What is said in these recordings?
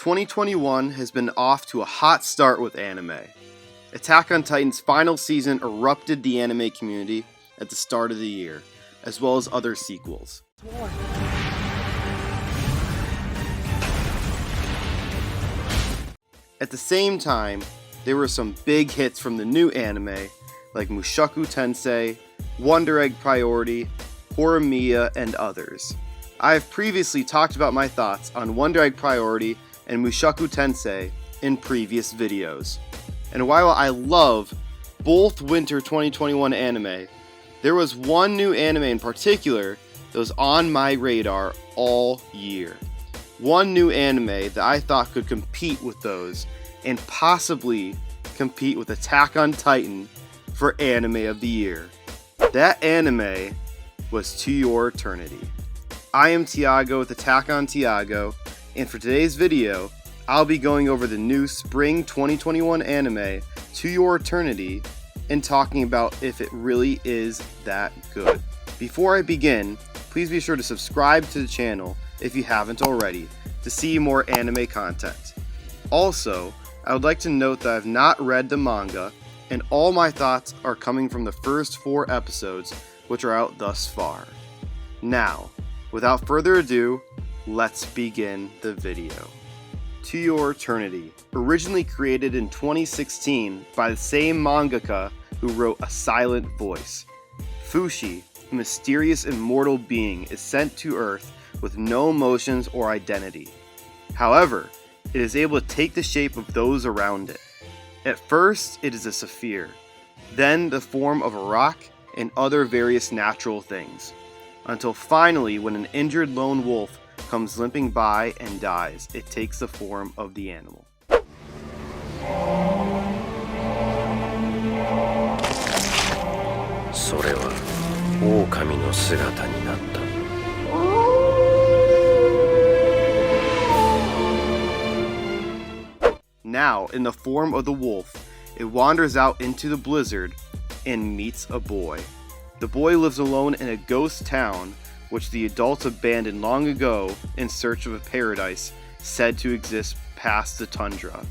2021 has been off to a hot start with anime. Attack on Titan's final season erupted the anime community at the start of the year, as well as other sequels. At the same time, there were some big hits from the new anime, like Mushoku Tensei, Wonder Egg Priority, Horimiya, and others. I have previously talked about my thoughts on Wonder Egg Priority and Mushoku Tensei in previous videos. And while I love both winter 2021 anime, there was one new anime in particular that was on my radar all year. One new anime that I thought could compete with those and possibly compete with Attack on Titan for Anime of the Year. That anime was To Your Eternity. I am Tiago with Attack on Tiago, and for today's video, I'll be going over the new spring 2021 anime, To Your Eternity, and talking about if it really is that good. Before I begin, please be sure to subscribe to the channel if you haven't already to see more anime content. Also, I would like to note that I have not read the manga, and all my thoughts are coming from the first 4 episodes, which are out thus far. Now, without further ado, let's begin the video. To Your Eternity, originally created in 2016 by the same mangaka who wrote A Silent Voice. Fushi, a mysterious immortal being, is sent to Earth with no emotions or identity. However, it is able to take the shape of those around it. At first, it is a sapphire, then the form of a rock and other various natural things, until finally when an injured lone wolf comes limping by and dies, it takes the form of the animal. それは狼の姿になった。 Now, in the form of the wolf, it wanders out into the blizzard and meets a boy. The boy lives alone in a ghost town which the adults abandoned long ago in search of a paradise said to exist past the tundra.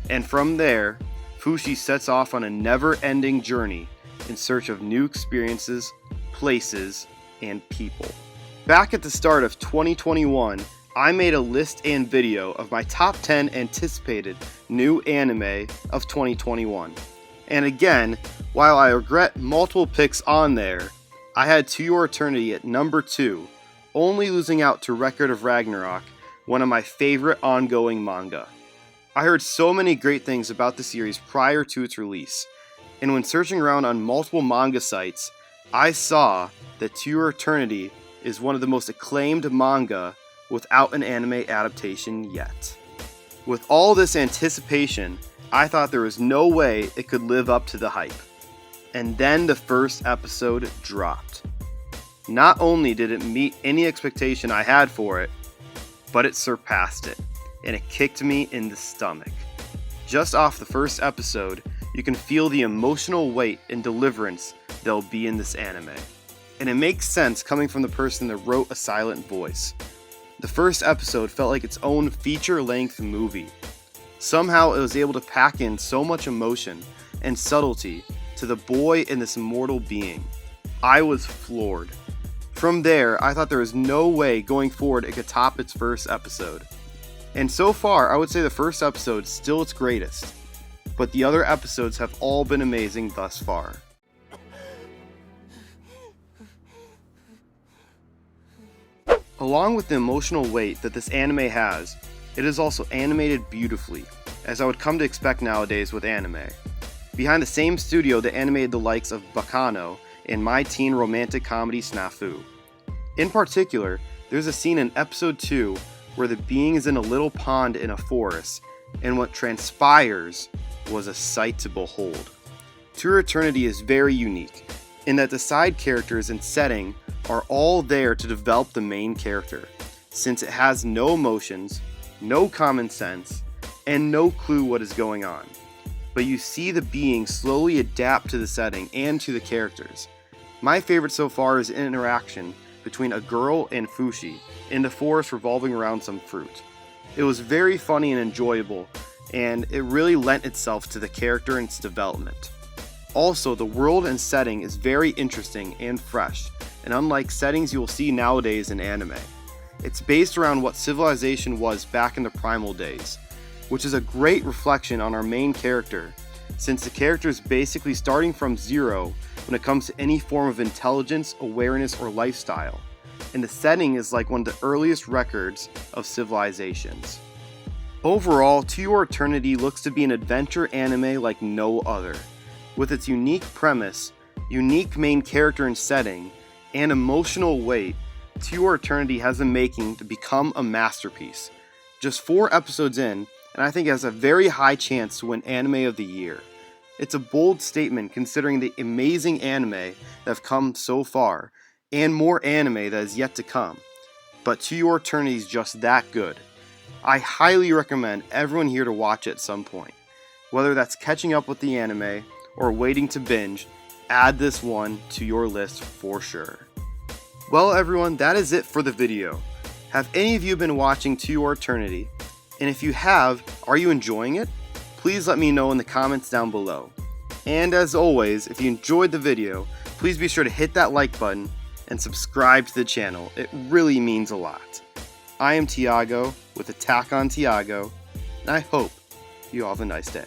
And from there, Fushi sets off on a never-ending journey in search of new experiences, places, and people. Back at the start of 2021, I made a list and video of my top 10 anticipated new anime of 2021. And again, while I regret multiple picks on there, I had To Your Eternity at number 2, only losing out to Record of Ragnarok, one of my favorite ongoing manga. I heard so many great things about the series prior to its release, and when searching around on multiple manga sites, I saw that To Your Eternity is one of the most acclaimed manga without an anime adaptation yet. With all this anticipation, I thought there was no way it could live up to the hype. And then the first episode dropped. Not only did it meet any expectation I had for it, but it surpassed it, and it kicked me in the stomach. Just off the first episode, you can feel the emotional weight and deliverance there'll be in this anime. And it makes sense coming from the person that wrote A Silent Voice. The first episode felt like its own feature-length movie. Somehow it was able to pack in so much emotion and subtlety to the boy and this immortal being. I was floored. From there, I thought there was no way going forward it could top its first episode. And so far, I would say the first episode is still its greatest, but the other episodes have all been amazing thus far. Along with the emotional weight that this anime has, it is also animated beautifully, as I would come to expect nowadays with anime. Behind the same studio that animated the likes of Bacano and My Teen Romantic Comedy Snafu. In particular, there's a scene in episode 2 where the being is in a little pond in a forest, and what transpires was a sight to behold. To Your Eternity is very unique, in that the side characters and setting are all there to develop the main character, since it has no emotions, no common sense, and no clue what is going on. But you see the being slowly adapt to the setting and to the characters. My favorite so far is an interaction between a girl and Fushi in the forest revolving around some fruit. It was very funny and enjoyable, and it really lent itself to the character and its development. Also, the world and setting is very interesting and fresh, and unlike settings you will see nowadays in anime. It's based around what civilization was back in the primal days, which is a great reflection on our main character, since the character is basically starting from zero when it comes to any form of intelligence, awareness, or lifestyle, and the setting is like one of the earliest records of civilizations. Overall, To Your Eternity looks to be an adventure anime like no other. With its unique premise, unique main character and setting, and emotional weight, To Your Eternity has the making to become a masterpiece. Just 4 episodes in, and I think it has a very high chance to win Anime of the Year. It's a bold statement considering the amazing anime that have come so far, and more anime that is yet to come. But To Your Eternity is just that good. I highly recommend everyone here to watch it at some point. Whether that's catching up with the anime, or waiting to binge, add this one to your list for sure. Well everyone, that is it for the video. Have any of you been watching To Your Eternity? And if you have, are you enjoying it? Please let me know in the comments down below. And as always, if you enjoyed the video, please be sure to hit that like button and subscribe to the channel. It really means a lot. I am Tiago with Attack on Tiago, and I hope you all have a nice day.